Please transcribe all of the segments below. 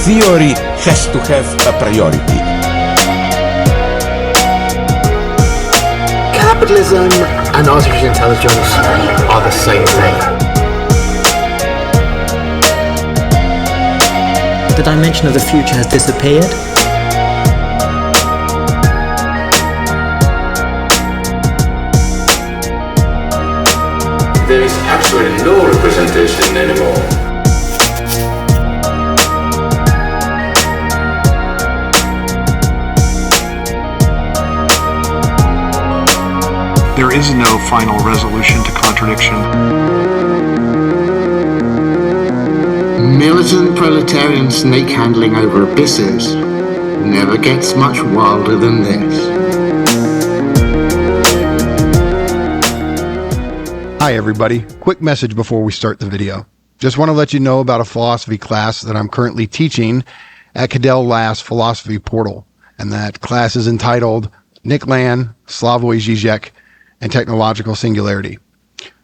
theory has to have a priority. Capitalism and artificial intelligence are the same thing. The dimension of the future has disappeared. There is absolutely no representation anymore. There is no final resolution to contradiction. Militant proletarian snake handling over abysses never gets much wilder than this. Hi everybody, quick message before we start the video. Just want to let you know about a philosophy class that I'm currently teaching at Cadell Last Philosophy Portal. And that class is entitled Nick Land, Slavoj Zizek, and Technological Singularity.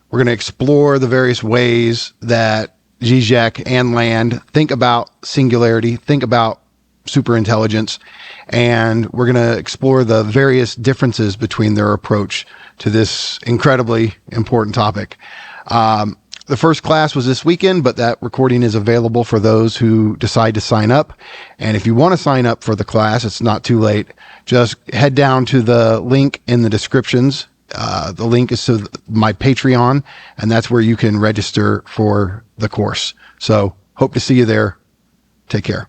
We're going to explore the various ways that Zizek and Land think about singularity, think about superintelligence, and we're going to explore the various differences between their approach to this incredibly important topic. The first class was this weekend, but that recording is available for those who decide to sign up. And if you want to sign up for the class, it's not too late. Just head down to the link in the descriptions. The link is to my Patreon, and that's where you can register for the course. So hope to see you there. Take care.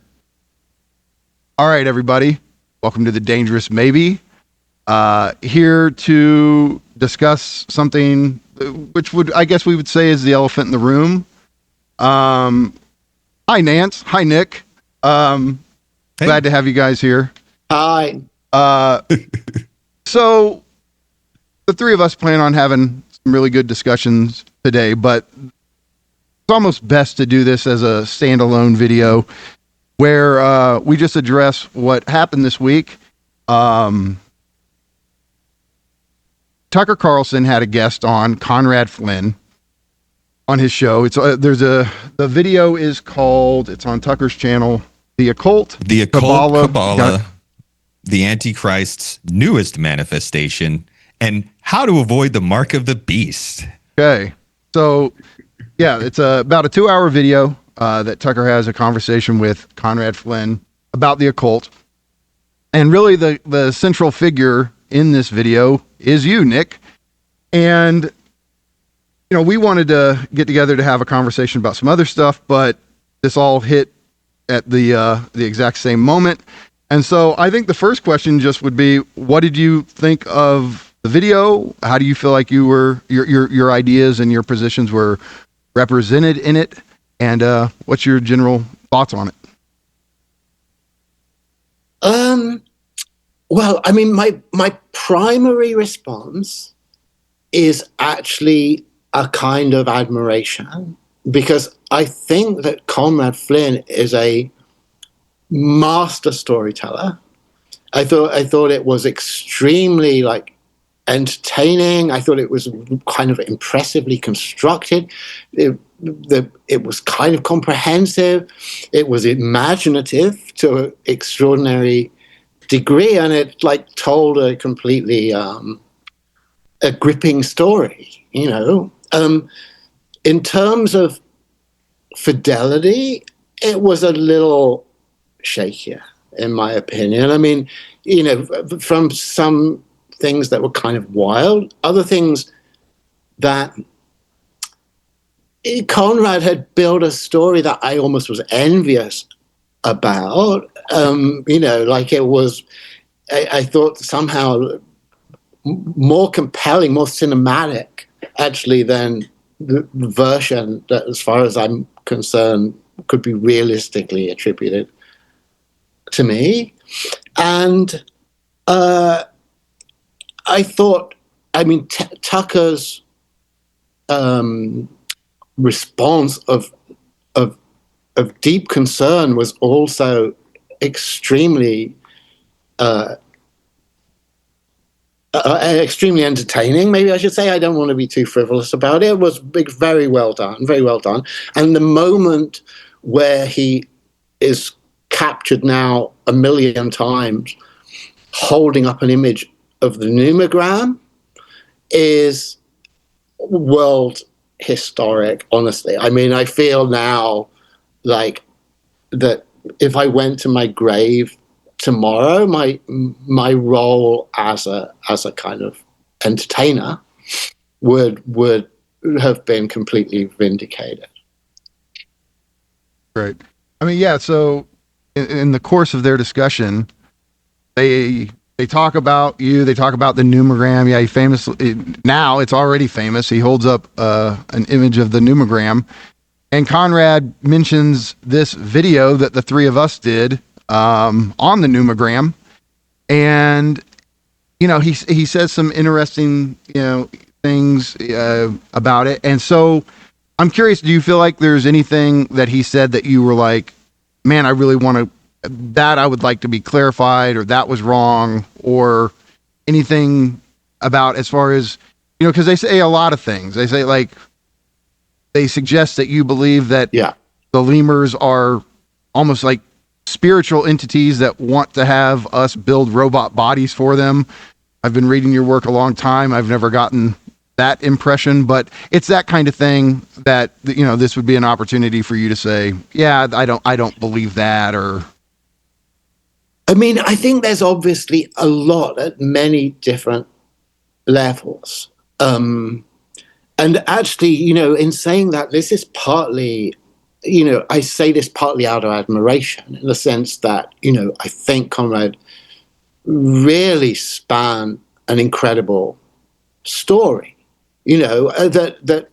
All right, everybody. Welcome to The Dangerous Maybe. Here to discuss something which I guess we would say is the elephant in the room. Hi, Nance. Hi, Nick. Glad to have you guys here. Hi. So the three of us plan on having some really good discussions today, but it's almost best to do this as a standalone video where we just address what happened this week. Tucker Carlson had a guest on, Conrad Flynn, on his show. The video is called, it's on Tucker's channel, The Occult, Kabbalah, the Antichrist's newest manifestation, and how to avoid the mark of the beast. Okay. So, yeah, it's about a 2-hour video that Tucker has a conversation with Conrad Flynn about the occult. And really the central figure in this video is you, Nick. And, you know, we wanted to get together to have a conversation about some other stuff, but this all hit at the exact same moment. And so I think the first question just would be, what did you think of the video? How do you feel like your ideas and your positions were represented in it? And what's your general thoughts on it? Well, I mean, my primary response is actually a kind of admiration, because I think that Conrad Flynn is a master storyteller. I thought it was extremely entertaining. I thought it was kind of impressively constructed. It was kind of comprehensive. It was imaginative to an extraordinary degree, and it told a completely a gripping story, you know. In terms of fidelity, it was a little shakier, in my opinion. I mean, you know, from some things that were kind of wild, other things that Conrad had built a story that I almost was envious about. You know, it was, I thought somehow more compelling, more cinematic, actually, than the version that, as far as I'm concerned, could be realistically attributed to me. And I thought, I mean, Tucker's response of deep concern was also extremely extremely entertaining, maybe I should say. I don't want to be too frivolous about it. It was very well done, very well done. And the moment where he is captured now a million times, holding up an image of the Numogram is world historic, honestly. I mean, I feel now like that if I went to my grave tomorrow, my role as a kind of entertainer would have been completely vindicated. Right. I mean, yeah. So in the course of their discussion, they talk about you. They talk about the Numogram. Yeah, he famously, now it's already famous. He holds up an image of the Numogram, and Conrad mentions this video that the three of us did on the Numogram, and he says some interesting things about it. And so I'm curious, do you feel like there's anything that he said that you were like, man, I really want to, that I would like to be clarified, or that was wrong, or anything about, as far as, because they say a lot of things. They say, like, they suggest that you believe that the lemurs are almost like spiritual entities that want to have us build robot bodies for them. I've been reading your work a long time. I've never gotten that impression, but it's that kind of thing that, this would be an opportunity for you to say, yeah, I don't believe that. Or, I mean, I think there's obviously a lot at many different levels. And actually, in saying that, this is partly, I say this partly out of admiration, in the sense that, I think Conrad really spanned an incredible story, that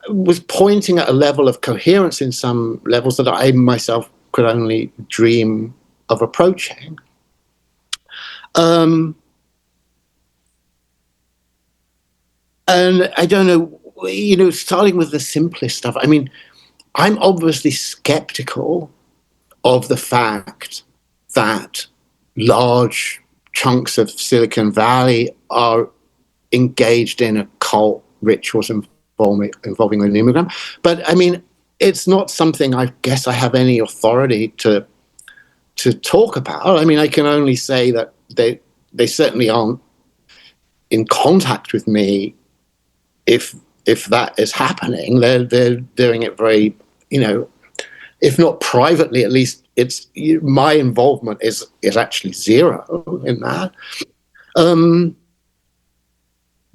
was pointing at a level of coherence in some levels that I myself could only dream of approaching. And I don't know, starting with the simplest stuff, I mean, I'm obviously skeptical of the fact that large chunks of Silicon Valley are engaged in occult rituals involving the Numogram. But I mean, it's not something I guess I have any authority to talk about. I mean, I can only say that they certainly aren't in contact with me. If that is happening, they're doing it very, if not privately, at least my involvement is actually zero in that.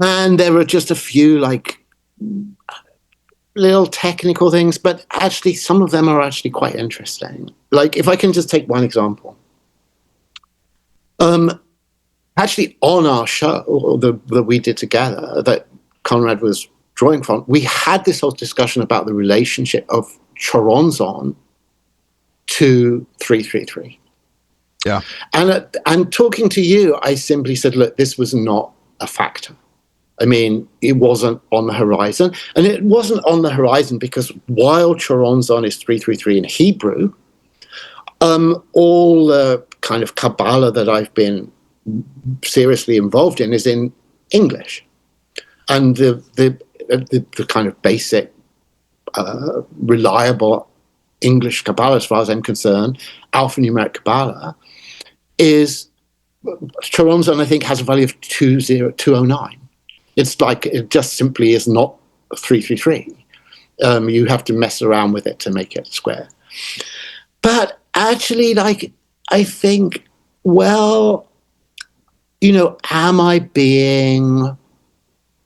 And there are just a few like little technical things, but actually some of them are actually quite interesting. Like, if I can just take one example. Actually, on our show that we did together, that Conrad was drawing from, we had this whole discussion about the relationship of Choronzon to 333. Yeah. And talking to you, I simply said, look, this was not a factor. I mean, it wasn't on the horizon. And it wasn't on the horizon because while Choronzon is 333 in Hebrew, all the kind of Kabbalah that I've been seriously involved in is in English. And the kind of basic, reliable English Kabbalah, as far as I'm concerned, alphanumeric Kabbalah, is Choronzon, I think, has a value of 209. It's like, it just simply is not 333. You have to mess around with it to make it square. But actually, like, I think, well, am I being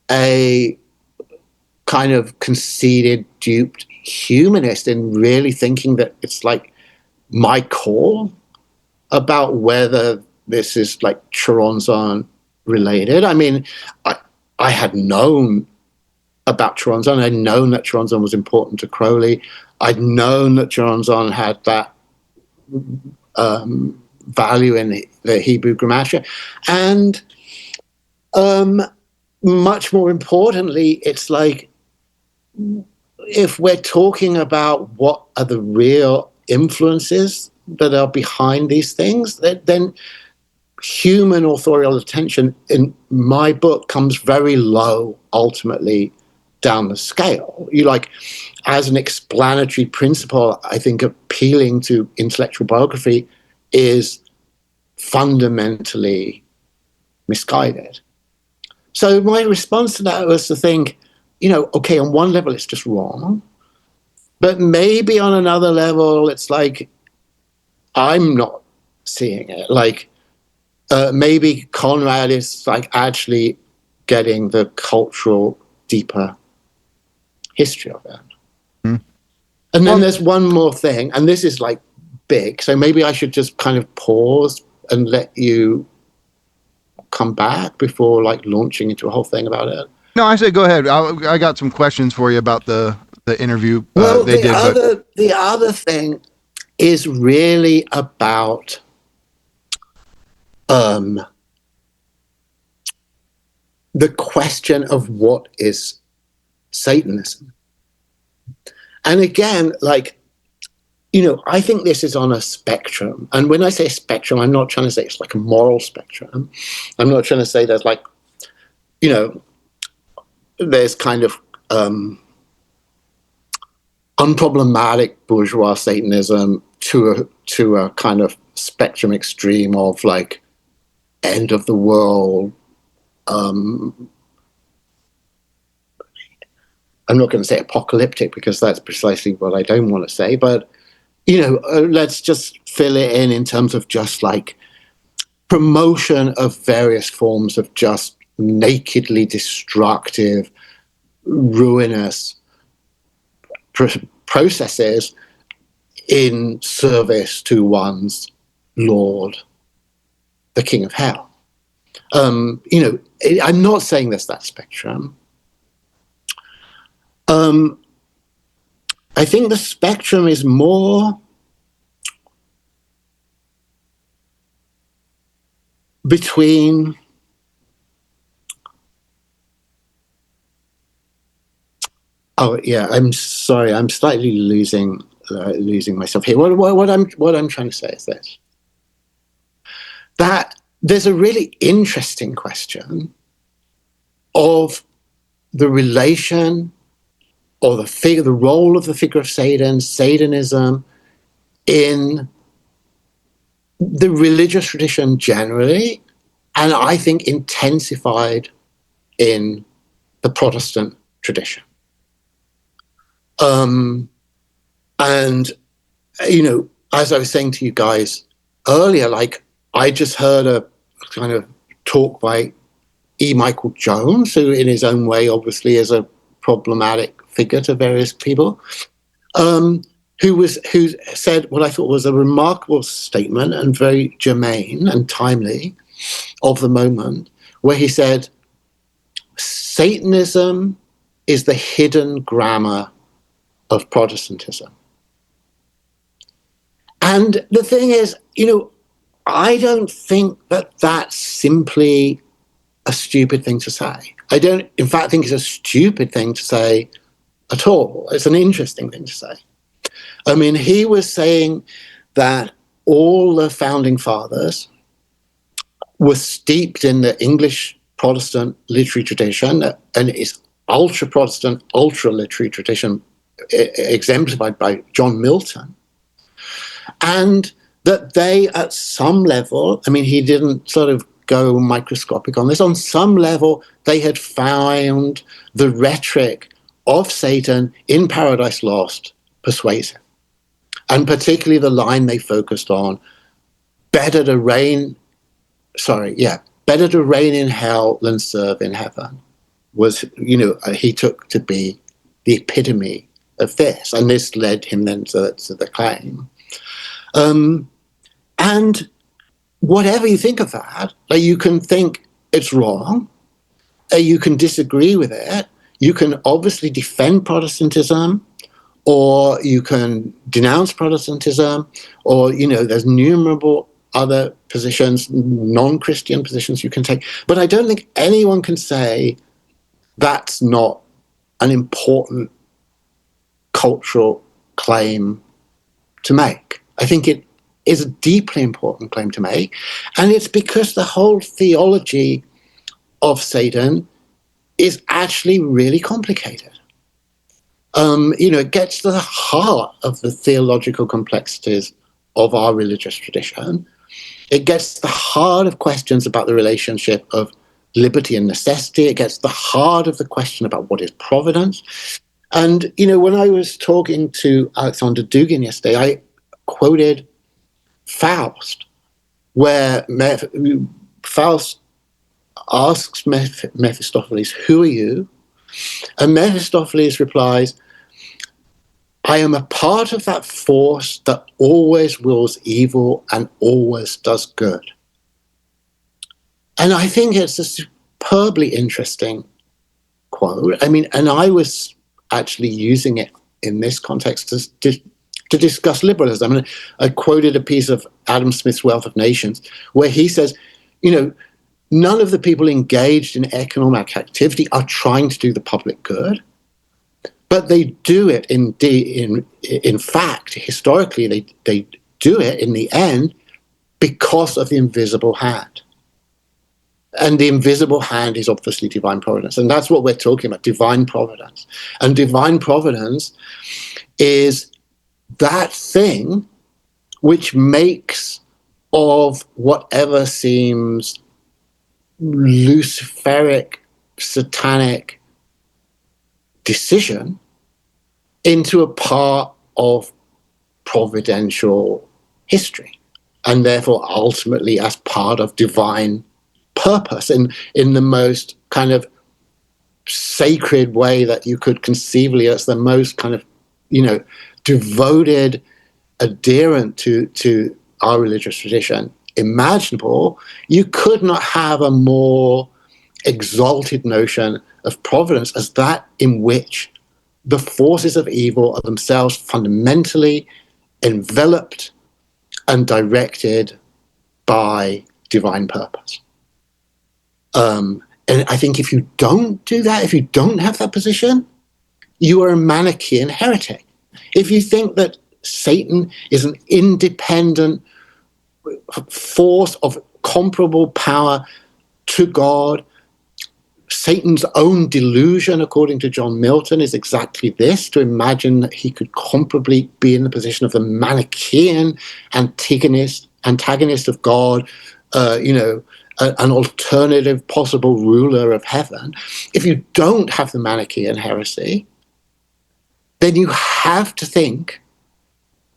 a kind of conceited, duped humanist in really thinking that it's like my call about whether this is like Choronzon related? I mean, I had known about Choronzon. I'd known that Choronzon was important to Crowley. I'd known that Choronzon had that value in the Hebrew Gematria. And much more importantly, it's like, if we're talking about what are the real influences that are behind these things, then human authorial attention in my book comes very low ultimately down the scale. You like, as an explanatory principle, I think appealing to intellectual biography is fundamentally misguided. So my response to that was to think, okay, on one level it's just wrong, but maybe on another level it's like I'm not seeing it. Like maybe Conrad is like actually getting the cultural, deeper history of it. And then there's one more thing, and this is like big, so maybe I should just kind of pause and let you come back before like launching into a whole thing about it. No, I say go ahead. I got some questions for you about the interview Well, they did. The other thing is really about the question of what is Satanism. And again, like, I think this is on a spectrum. And when I say spectrum, I'm not trying to say it's like a moral spectrum. I'm not trying to say there's like, there's kind of unproblematic bourgeois Satanism to a kind of spectrum extreme of like end of the world. I'm not going to say apocalyptic because that's precisely what I don't want to say, but let's just fill it in terms of just like promotion of various forms of just nakedly destructive, ruinous processes in service to one's Lord, the King of Hell. I'm not saying there's that spectrum. I think the spectrum is more between I'm sorry, I'm slightly losing myself here. What I'm trying to say is this: that there's a really interesting question of the relation or the role of the figure of Satan, Satanism, in the religious tradition generally, and I think intensified in the Protestant tradition. And, as I was saying to you guys earlier, like I just heard a kind of talk by E. Michael Jones, who in his own way obviously is a problematic figure to various people, who said what I thought was a remarkable statement and very germane and timely of the moment, where he said, Satanism is the hidden grammar of Protestantism. And the thing is, I don't think that that's simply a stupid thing to say. I don't, in fact, think it's a stupid thing to say at all. It's an interesting thing to say. I mean, he was saying that all the founding fathers were steeped in the English Protestant literary tradition and its ultra-Protestant, ultra-literary tradition exemplified by John Milton. And that they, at some level, I mean, he didn't sort of go microscopic on this, on some level, they had found the rhetoric of Satan in Paradise Lost persuasive. And particularly the line they focused on, better to reign in hell than serve in heaven, was, he took to be the epitome of this. And this led him then to the claim. And whatever you think of that, like you can think it's wrong, you can disagree with it, you can obviously defend Protestantism, or you can denounce Protestantism, or, there's innumerable other positions, non-Christian positions you can take. But I don't think anyone can say that's not an important cultural claim to make. I think it is a deeply important claim to make. And it's because the whole theology of Satan is actually really complicated. It gets to the heart of the theological complexities of our religious tradition. It gets to the heart of questions about the relationship of liberty and necessity. It gets to the heart of the question about what is providence. And, when I was talking to Alexander Dugin yesterday, I quoted Faust, where Faust asks Mephistopheles, "Who are you?" And Mephistopheles replies, "I am a part of that force that always wills evil and always does good." And I think it's a superbly interesting quote. And I was actually using it in this context to discuss liberalism. I quoted a piece of Adam Smith's Wealth of Nations, where he says, none of the people engaged in economic activity are trying to do the public good, but they do it in fact, historically, they do it in the end because of the invisible hand. And the invisible hand is obviously divine providence. And that's what we're talking about, divine providence. And divine providence is that thing which makes of whatever seems luciferic, satanic decision into a part of providential history, and therefore ultimately as part of divine purpose in the most kind of sacred way that you could conceivably, as the most kind of devoted adherent to our religious tradition imaginable. You could not have a more exalted notion of providence as that in which the forces of evil are themselves fundamentally enveloped and directed by divine purpose. And I think if you don't do that, if you don't have that position, you are a Manichaean heretic. If you think that Satan is an independent force of comparable power to God, Satan's own delusion, according to John Milton, is exactly this: to imagine that he could comparably be in the position of the Manichaean antagonist of God, an alternative possible ruler of heaven. If you don't have the Manichaean heresy, then you have to think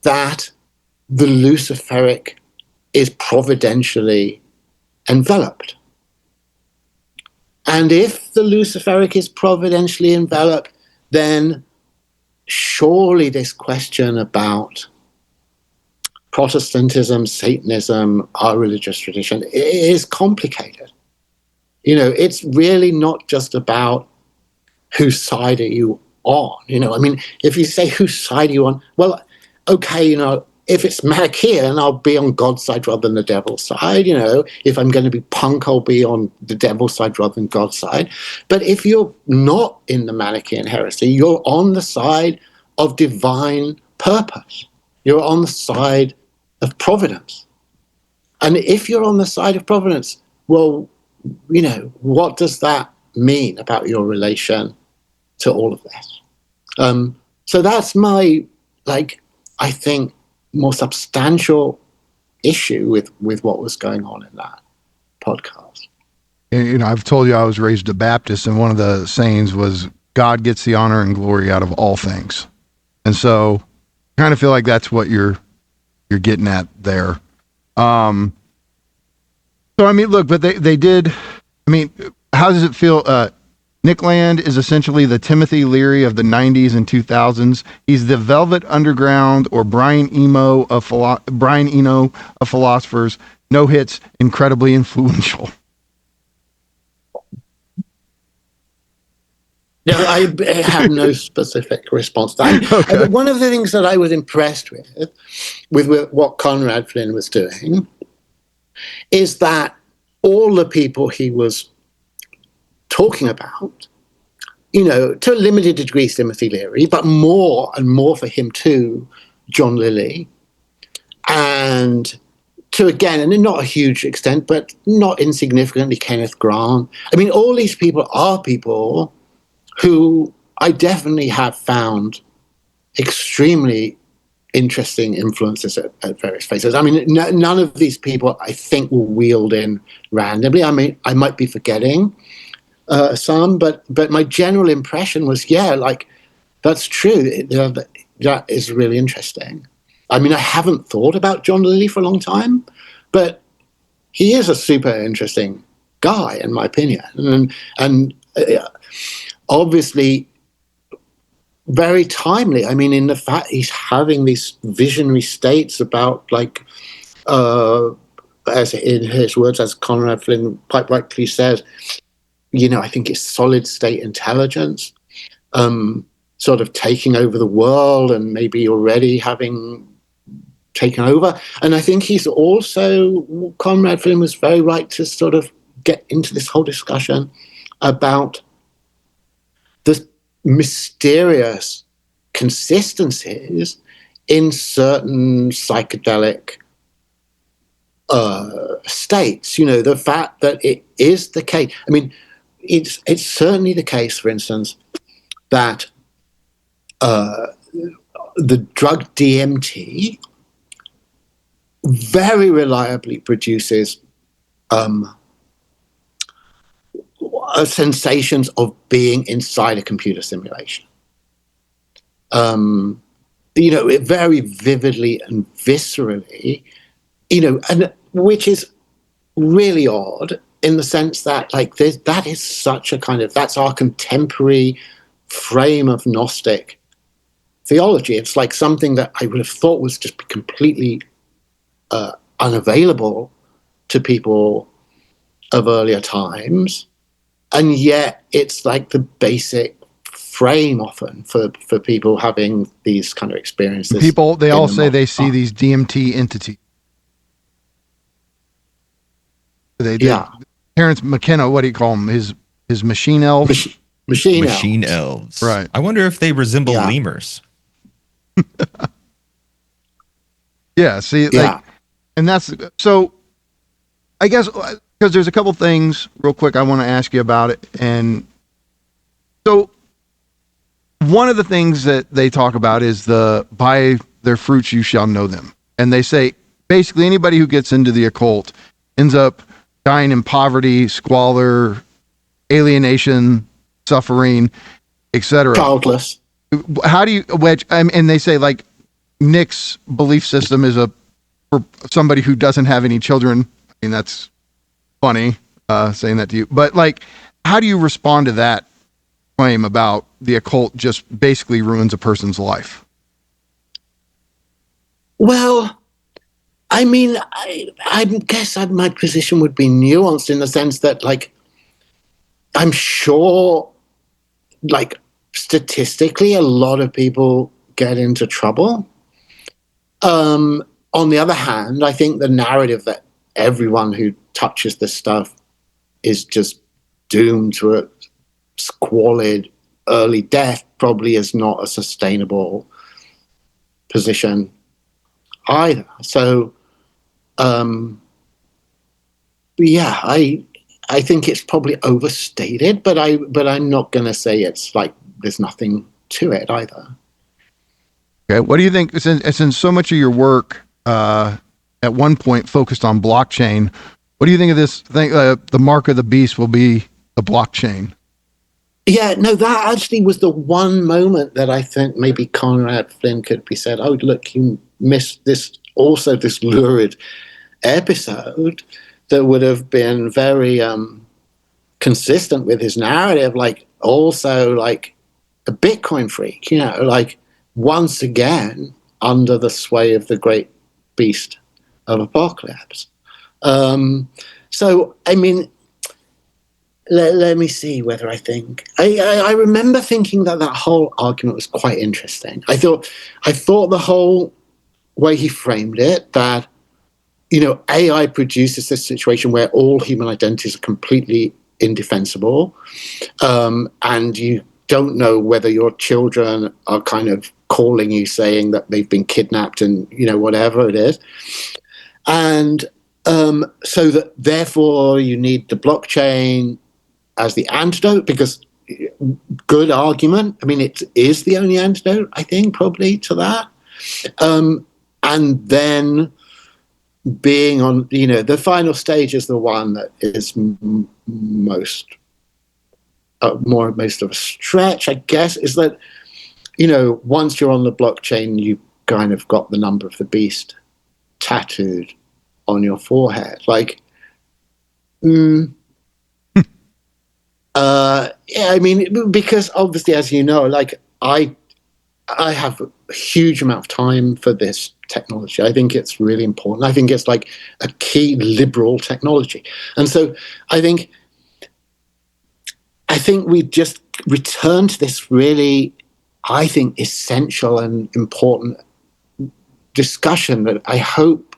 that the Luciferic is providentially enveloped. And if the Luciferic is providentially enveloped, then surely this question about Protestantism, Satanism, our religious tradition is complicated. It's really not just about whose side are you on. If you say whose side are you on, well, okay, if it's Manichaean, I'll be on God's side rather than the devil's side. If I'm going to be punk, I'll be on the devil's side rather than God's side. But if you're not in the Manichaean heresy, you're on the side of divine purpose. You're on the side of providence. And if you're on the side of providence, well, what does that mean about your relation to all of this? So that's my, I think, more substantial issue with what was going on in that podcast. I've told you I was raised a Baptist, and one of the sayings was, God gets the honor and glory out of all things. And so I kind of feel like that's what you're getting at there. So, look, but they did, how does it feel? Nick Land is essentially the Timothy Leary of the 90s and 2000s. He's the Velvet Underground or Brian Eno of philosophers. No hits, incredibly influential. No, I have no specific response to that. Okay. One of the things that I was impressed with what Conrad Flynn was doing, is that all the people he was talking about, to a limited degree, Timothy Leary, but more and more for him too, John Lilly, and to, again, and in not a huge extent, but not insignificantly, Kenneth Grant. All these people are people who I definitely have found extremely interesting influences at various phases. I mean, none of these people I think were wheeled in randomly. I mean, I might be forgetting some, but my general impression was, yeah, like that's true. That is really interesting. I mean, I haven't thought about John Lilly for a long time, but he is a super interesting guy, in my opinion, and obviously very timely. I mean, in the fact he's having these visionary states about, like, as in his words, as Conrad Flynn quite rightly says, you know, I think it's solid state intelligence, sort of taking over the world and maybe already having taken over. And I think he's also, Conrad Flynn was very right to sort of get into this whole discussion about the mysterious consistencies in certain psychedelic states. You know, the fact that it is the case. I mean, it's certainly the case, for instance, that the drug DMT very reliably produces sensations of being inside a computer simulation. You know, it very vividly and viscerally, you know, and which is really odd in the sense that, like, that is such a kind of, that's our contemporary frame of Gnostic theology. It's like something that I would have thought was just completely unavailable to people of earlier times, and yet it's like the basic frame often for people having these kind of experiences. People, they all say they see these DMT entities. They did. Yeah. Terrence McKenna, what do you call them? His machine elves? Machine elves. Right. I wonder if they resemble lemurs. Yeah, see, like, and that's, so I guess, because there's a couple things real quick I want to ask you about it. And so one of the things that they talk about is by their fruits you shall know them. And they say basically anybody who gets into the occult ends up dying in poverty, squalor, alienation, suffering, etc. Childless. How do you wedge? And they say, like, Nick's belief system is for somebody who doesn't have any children. I mean, that's funny saying that to you, but, like, how do you respond to that claim about the occult just basically ruins a person's life? Well, I mean, I guess my position would be nuanced in the sense that, like, I'm sure, like, statistically, a lot of people get into trouble. On the other hand, I think the narrative that everyone who touches this stuff is just doomed to a squalid early death probably is not a sustainable position either. So, yeah, I think it's probably overstated, but I'm not going to say it's like there's nothing to it either. Okay, what do you think? Since so much of your work at one point focused on blockchain, what do you think of this thing? The mark of the beast will be the blockchain. Yeah, no, that actually was the one moment that I think maybe Conrad Flynn could be said, oh, look, you missed this lurid episode that would have been very consistent with his narrative, like, also, like, a Bitcoin freak, you know, like, once again under the sway of the great beast of apocalypse. So, I mean, let me see whether I think I remember thinking that whole argument was quite interesting. I thought the whole way he framed it, that, you know, AI produces this situation where all human identities are completely indefensible, and you don't know whether your children are kind of calling you saying that they've been kidnapped and, you know, whatever it is. And so that therefore you need the blockchain as the antidote, because good argument. I mean, it is the only antidote, I think, probably to that. And then being on, the final stage is the one that is most of a stretch, I guess, is that, once you're on the blockchain, you kind of got the number of the beast tattooed on your forehead. Like, yeah, I mean, because obviously, as you know, like I have a huge amount of time for this technology. I think it's really important. I think it's like a key liberal technology. And so I think we just return to this really, I think, essential and important discussion that I hope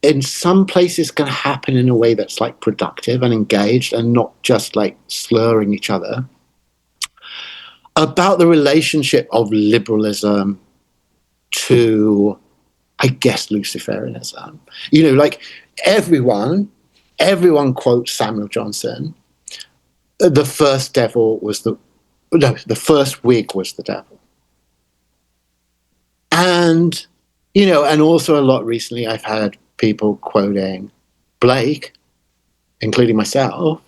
in some places can happen in a way that's like productive and engaged and not just like slurring each other, about the relationship of liberalism to, I guess, Luciferianism. Like everyone quotes Samuel Johnson. The first wig was the devil. And, and also a lot recently I've had people quoting Blake, including myself,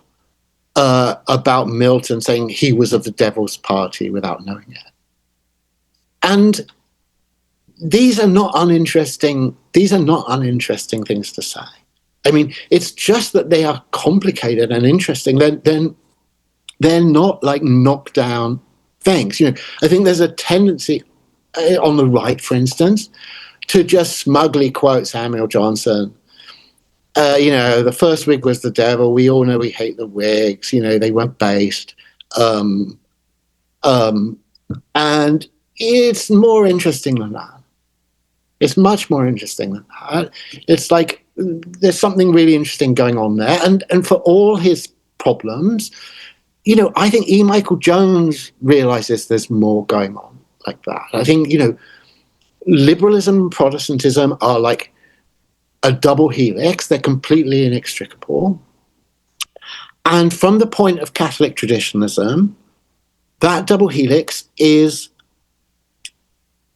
about Milton saying he was of the devil's party without knowing it. And these are not uninteresting things to say. I mean, it's just that they are complicated and interesting. They're not like knockdown things. I think there's a tendency on the right, for instance, to just smugly quote Samuel Johnson. The first wig was the devil. We all know we hate the wigs. They were based. And it's more interesting than that. It's much more interesting than that. It's like there's something really interesting going on there. And for all his problems, I think E. Michael Jones realizes there's more going on like that. I think, liberalism and Protestantism are like a double helix. They're completely inextricable. And from the point of Catholic traditionalism, that double helix is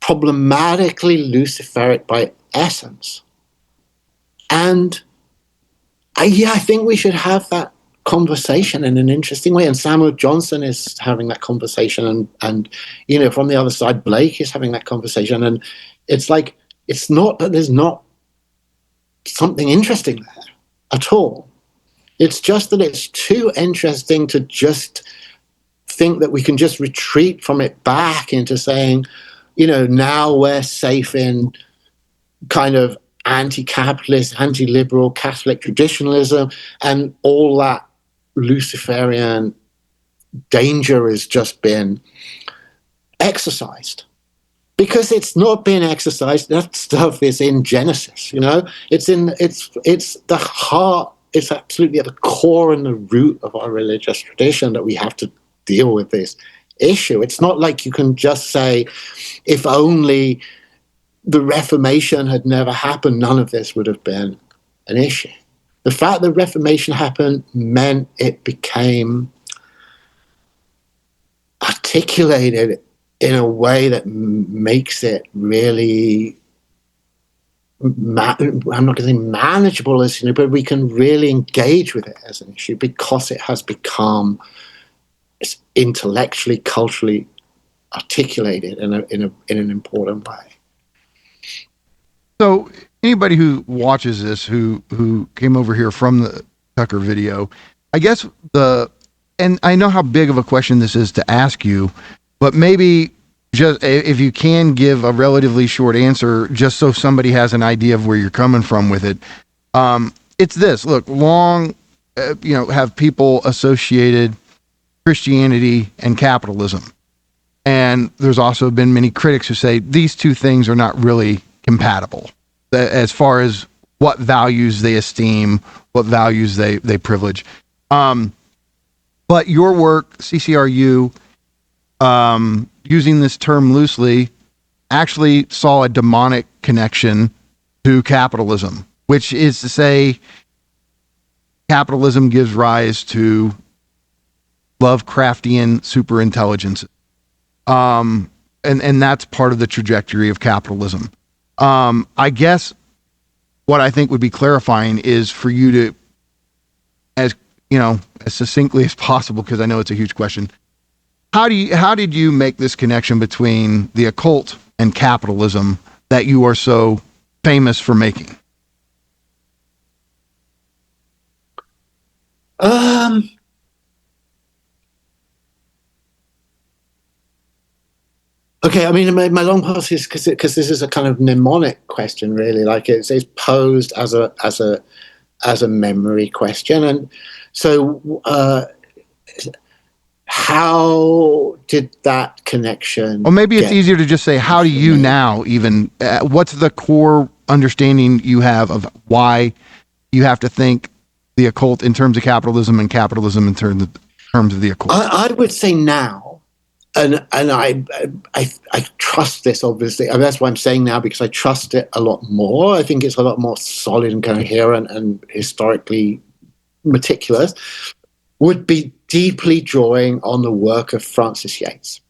problematically luciferic by essence. And I think we should have that conversation in an interesting way. And Samuel Johnson is having that conversation. And from the other side, Blake is having that conversation. And it's like, it's not that there's not something interesting there at all. It's just that it's too interesting to just think that we can just retreat from it back into saying, now we're safe in kind of anti-capitalist, anti-liberal Catholic traditionalism, and all that Luciferian danger has just been exercised. Because it's not been exercised. That stuff is in Genesis, it's the heart, it's absolutely at the core and the root of our religious tradition that we have to deal with this issue. It's not like you can just say, if only the Reformation had never happened, none of this would have been an issue. The fact that Reformation happened meant it became articulated in a way that makes it really, I'm not going to say manageable as but we can really engage with it as an issue because it has become intellectually, culturally articulated in an important way. So anybody who watches this, who came over here from the Tucker video, I guess and I know how big of a question this is to ask you, but maybe just if you can give a relatively short answer, just so somebody has an idea of where you're coming from with it. It's this, look, have people associated Christianity and capitalism. And there's also been many critics who say these two things are not really compatible as far as what values they esteem, what values they privilege. But your work, CCRU, using this term loosely, actually saw a demonic connection to capitalism, which is to say capitalism gives rise to Lovecraftian superintelligence. And that's part of the trajectory of capitalism. I guess what I think would be clarifying is for you to, as succinctly as possible, because I know it's a huge question. How did you make this connection between the occult and capitalism that you are so famous for making? Okay, I mean, my long pause is because this is a kind of mnemonic question, really. Like it's posed as a memory question, and so how did that connection? Or maybe it's easier to just say, how do you now even? What's the core understanding you have of why you have to think the occult in terms of capitalism and capitalism in terms of the occult? I would say now. And I trust this, obviously. I mean, that's why I'm saying now, because I trust it a lot more. I think it's a lot more solid and coherent and historically meticulous. Would be deeply drawing on the work of Frances Yates.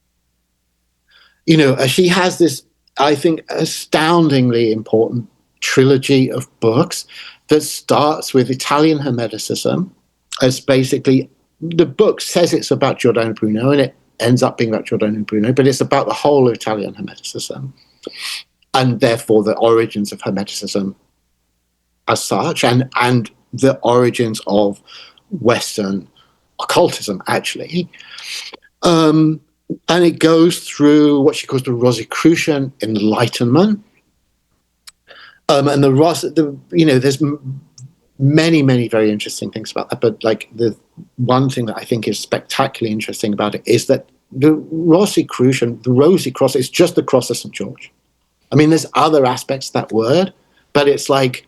She has this, I think, astoundingly important trilogy of books that starts with Italian Hermeticism as basically, the book says it's about Giordano Bruno, and it ends up being about Giordano Bruno, but it's about the whole of Italian Hermeticism, and therefore the origins of Hermeticism as such, and the origins of Western occultism, actually. And it goes through what she calls the Rosicrucian Enlightenment. And there's many, many very interesting things about that. But like the one thing that I think is spectacularly interesting about it is that the Rosicrucian, the Rosy Cross, is just the cross of St. George. I mean, there's other aspects to that word, but it's like,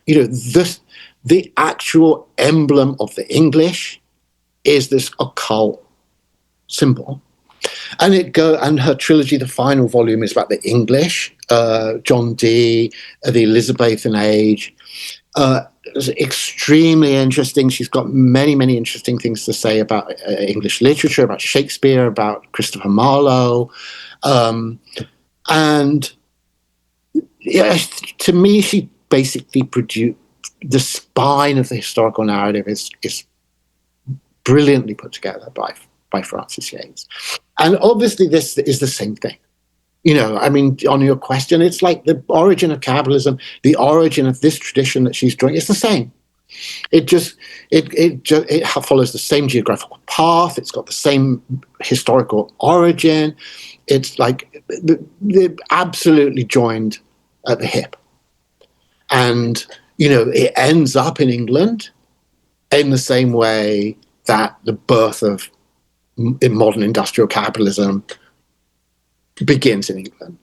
the actual emblem of the English is this occult symbol. And her trilogy, the final volume, is about the English, John Dee, the Elizabethan age. It's extremely interesting. She's got many, many interesting things to say about English literature, about Shakespeare, about Christopher Marlowe. And yeah, to me, she basically produced the spine of the historical narrative is brilliantly put together by Frances Yates. And obviously this is the same thing. I mean, on your question, it's like the origin of capitalism, the origin of this tradition that she's drawing, it's the same. It follows the same geographical path. It's got the same historical origin. It's like they're absolutely joined at the hip. And, it ends up in England in the same way that the birth of modern industrial capitalism begins in England,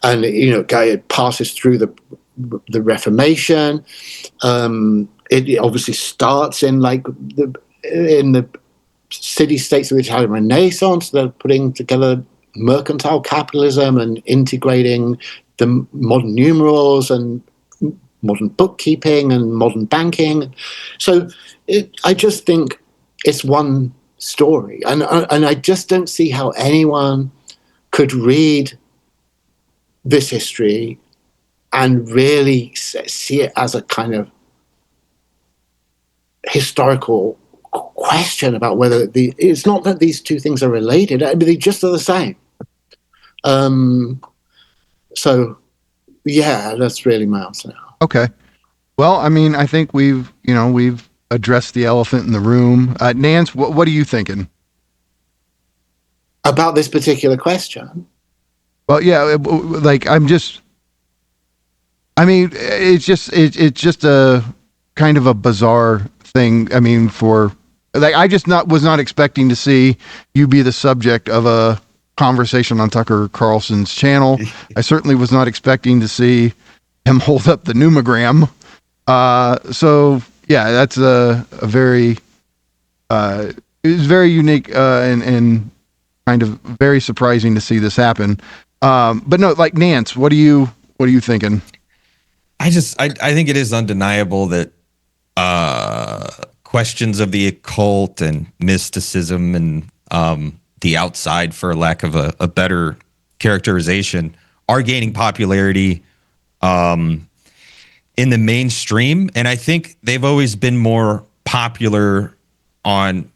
and it passes through the Reformation. It obviously starts in the city-states of the Italian Renaissance. They're putting together mercantile capitalism and integrating the modern numerals and modern bookkeeping and modern banking. So I just think it's one story, and I just don't see how anyone could read this history and really see it as a kind of historical question about whether it's not that these two things are related, but they just are the same. So yeah, that's really my answer now. Okay. Well, I mean, I think we've addressed the elephant in the room. Nance, what are you thinking about this particular question? Well, yeah, it's just a kind of a bizarre thing. I mean, was not expecting to see you be the subject of a conversation on Tucker Carlson's channel. I certainly was not expecting to see him hold up the Numogram. So yeah, that's a very, it was very unique and kind of very surprising to see this happen. But no, like Nance, what are you thinking? I think it is undeniable that questions of the occult and mysticism and the outside, for lack of a better characterization, are gaining popularity in the mainstream. And I think they've always been more popular on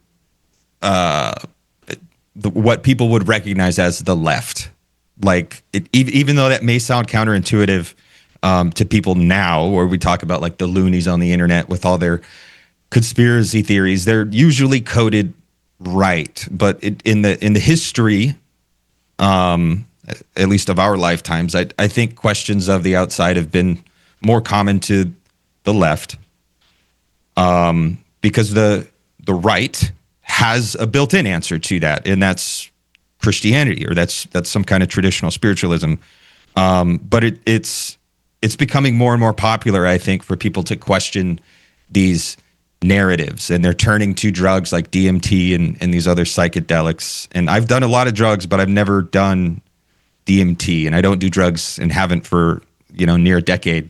what people would recognize as the left. Like, even though that may sound counterintuitive to people now, where we talk about like the loonies on the internet with all their conspiracy theories, they're usually coded right. But in the history, at least of our lifetimes, I think questions of the outside have been more common to the left, because the right has a built-in answer to that, and that's Christianity, or that's some kind of traditional spiritualism. But it's becoming more and more popular, I think, for people to question these narratives, and they're turning to drugs like DMT and these other psychedelics. And I've done a lot of drugs, but I've never done DMT, and I don't do drugs and haven't for near a decade.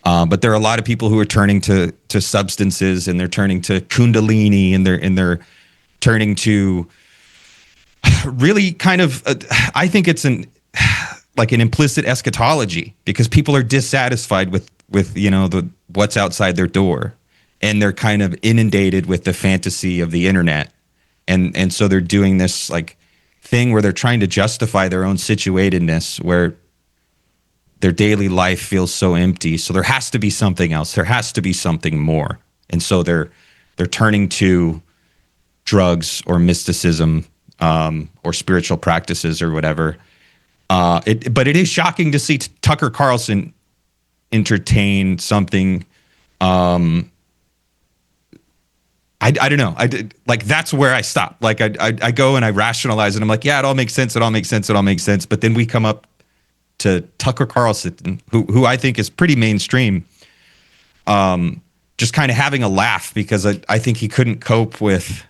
But there are a lot of people who are turning to substances, and they're turning to Kundalini, and they're turning to really kind of I think it's an implicit eschatology, because people are dissatisfied with the what's outside their door, and they're kind of inundated with the fantasy of the internet, and so they're doing this like thing where they're trying to justify their own situatedness, where their daily life feels so empty. So there has to be something else. There has to be something more. And so they're turning to drugs or mysticism, or spiritual practices or whatever. But it is shocking to see Tucker Carlson entertain something. I don't know. That's where I stop. Like I go and I rationalize it. I'm like, yeah, it all makes sense. It all makes sense. It all makes sense. But then we come up to Tucker Carlson, who I think is pretty mainstream, just kind of having a laugh, because I think he couldn't cope with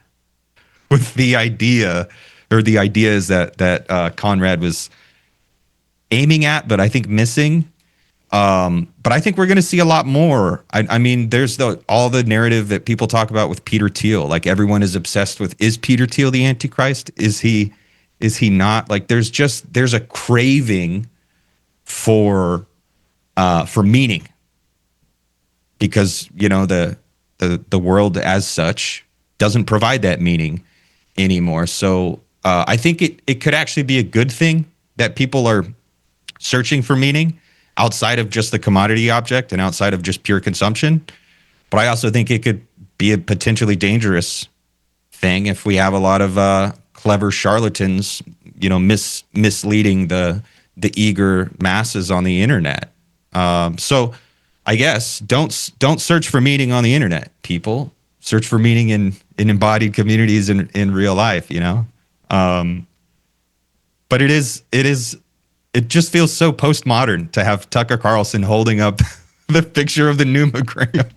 the idea, or the ideas that Conrad was aiming at, but I think missing. But I think we're going to see a lot more. I mean, there's all the narrative that people talk about with Peter Thiel. Like, everyone is obsessed with, is Peter Thiel the Antichrist? Is he not? Like, there's a craving for meaning, because the world as such doesn't provide that meaning anymore. So I think it could actually be a good thing that people are searching for meaning outside of just the commodity object and outside of just pure consumption. But I also think it could be a potentially dangerous thing if we have a lot of clever charlatans, misleading the eager masses on the internet. So I guess don't search for meaning on the internet, people. Search for meaning in embodied communities in real life, But it just feels so postmodern to have Tucker Carlson holding up the picture of the Numogram.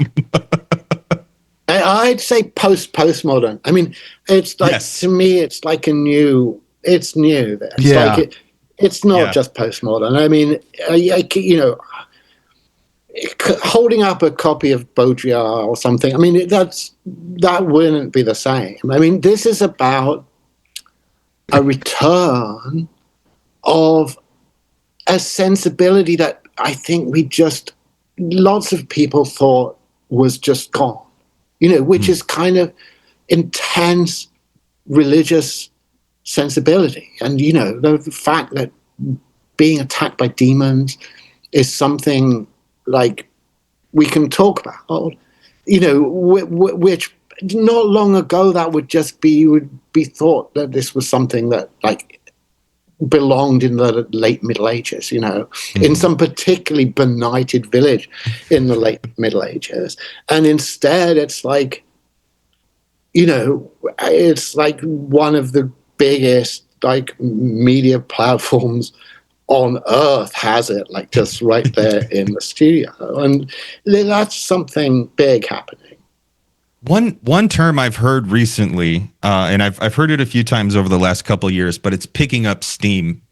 I'd say postmodern. I mean, it's like, yes. To me, it's like new. It's like it's not just postmodern. I mean, holding up a copy of Baudrillard or something, I mean, that wouldn't be the same. I mean, this is about a return of a sensibility that I think lots of people thought was just gone, which is kind of intense religious sensibility. And, the fact that being attacked by demons is something like we can talk about, which not long ago that would be thought that this was something that like belonged in the late Middle Ages, in some particularly benighted village in the late Middle Ages. And instead it's like, it's like one of the biggest like media platforms on earth has it, like just right there in the studio. And that's something big happening. One term I've heard recently, and I've heard it a few times over the last couple of years, but it's picking up steam,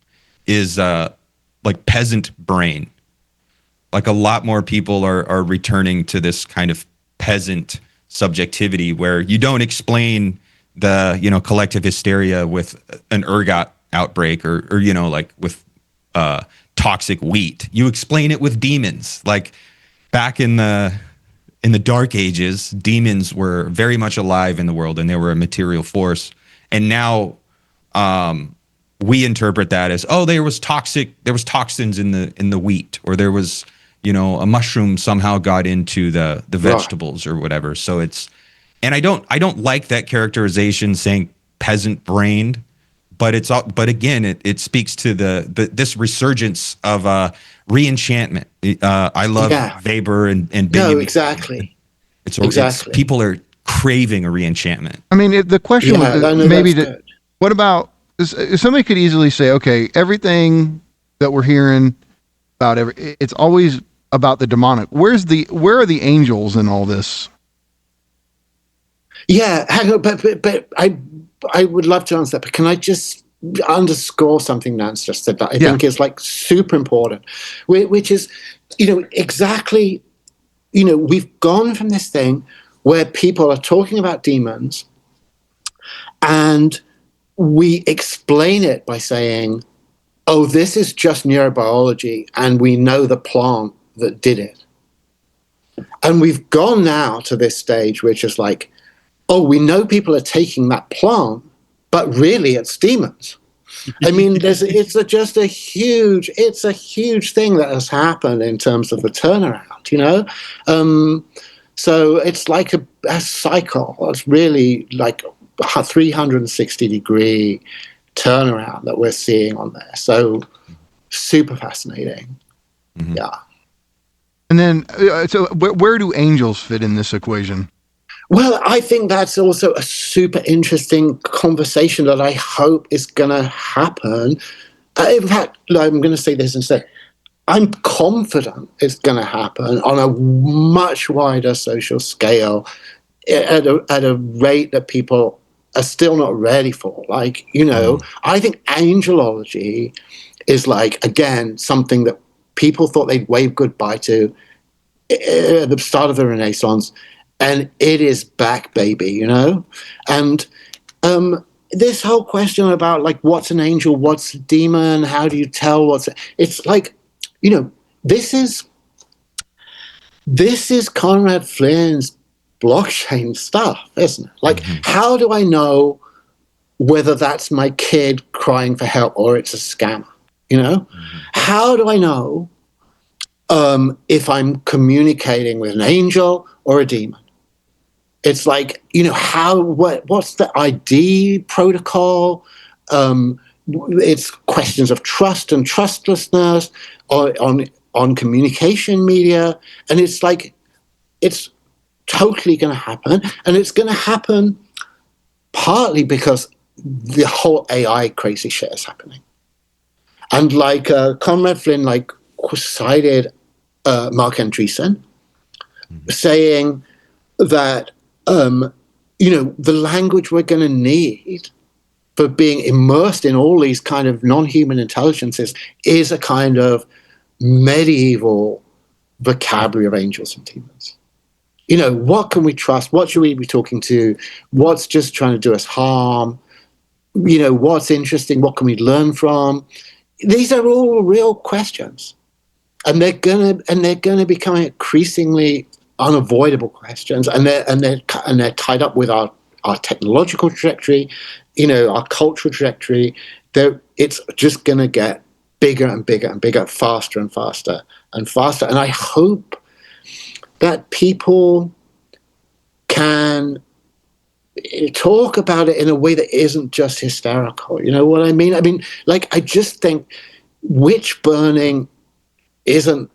is like peasant brain. Like, a lot more people are returning to this kind of peasant subjectivity where you don't explain the, collective hysteria with an ergot outbreak or like with toxic wheat. You explain it with demons. Like back in the Dark Ages, demons were very much alive in the world and they were a material force. And now we interpret that as, there was toxins in the wheat, or there was, a mushroom somehow got into the vegetables or whatever. So and I don't like that characterization saying peasant brained, but again, it speaks to this resurgence of re-enchantment. I love Weber and Benjamin. No, exactly. It's people are craving a re-enchantment. I mean, the question was maybe what about if somebody could easily say, okay, everything that we're hearing about it's always about the demonic. Where are the angels in all this? Yeah, hang on, but I would love to answer that, but can I just underscore something Nance just said that I think is like super important, which is, exactly, we've gone from this thing where people are talking about demons and we explain it by saying, oh, this is just neurobiology and we know the plant that did it. And we've gone now to this stage which is like, oh, we know people are taking that plant, but really it's demons. I mean, it's a huge thing that has happened in terms of the turnaround, So it's like a cycle. It's really like a 360-degree turnaround that we're seeing on there. So super fascinating. Mm-hmm. Yeah. And then, so where do angels fit in this equation? Well, I think that's also a super interesting conversation that I hope is going to happen. In fact, I'm going to say this instead. I'm confident it's going to happen on a much wider social scale at a rate that people are still not ready for. Like, I think angelology is like, again, something that people thought they'd wave goodbye to at the start of the Renaissance. And it is back, baby, And this whole question about, like, what's an angel, what's a demon, how do you tell it's like, this is Conrad Flynn's blockchain stuff, isn't it? Like, how do I know whether that's my kid crying for help or it's a scammer, How do I know if I'm communicating with an angel or a demon? It's like, what's the ID protocol? It's questions of trust and trustlessness on communication media. And it's like, it's totally going to happen. And it's going to happen partly because the whole AI crazy shit is happening. And like Conrad Flynn, cited Mark Andreessen saying that, the language we're going to need for being immersed in all these kind of non-human intelligences is a kind of medieval vocabulary of angels and demons. What can we trust? What should we be talking to? What's just trying to do us harm? What's interesting? What can we learn from? These are all real questions. And they're gonna become increasingly unavoidable questions, and they're tied up with our technological trajectory, our cultural trajectory. It's just going to get bigger and bigger and bigger, faster and faster and faster. And I hope that people can talk about it in a way that isn't just hysterical. You know what I mean? I mean, I just think witch burning isn't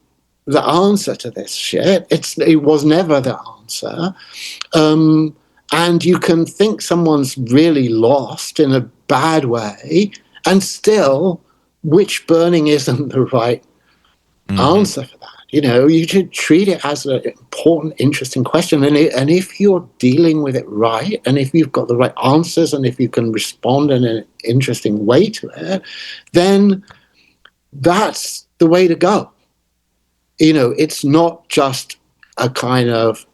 the answer to this shit. It was never the answer. And you can think someone's really lost in a bad way, and still witch burning isn't the right answer for that. You should treat it as an important, interesting question. And if you're dealing with it right, and if you've got the right answers, and if you can respond in an interesting way to it, then that's the way to go. It's not just a kind of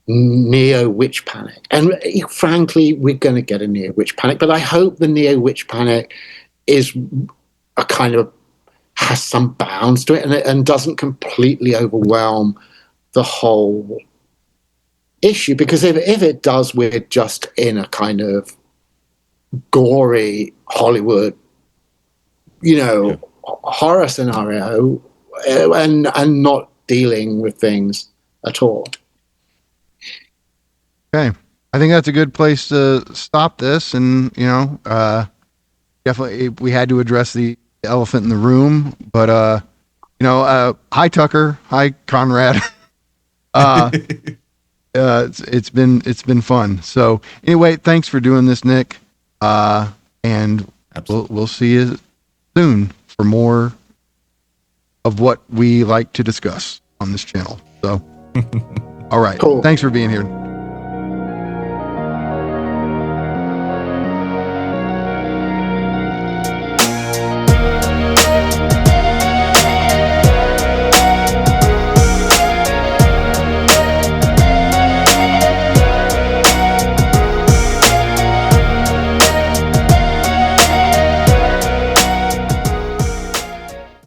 neo witch panic. And frankly, we're going to get a neo witch panic, but I hope the neo witch panic is a kind of has some bounds to it and doesn't completely overwhelm the whole issue. Because if it does, we're just in a kind of gory Hollywood, horror scenario, and not dealing with things at all. Okay. I think that's a good place to stop this. And, definitely we had to address the elephant in the room, but, hi Tucker. Hi Conrad. It's been fun. So anyway, thanks for doing this, Nick. And we'll see you soon for more of what we like to discuss on this channel. So, all right. Cool. Thanks for being here.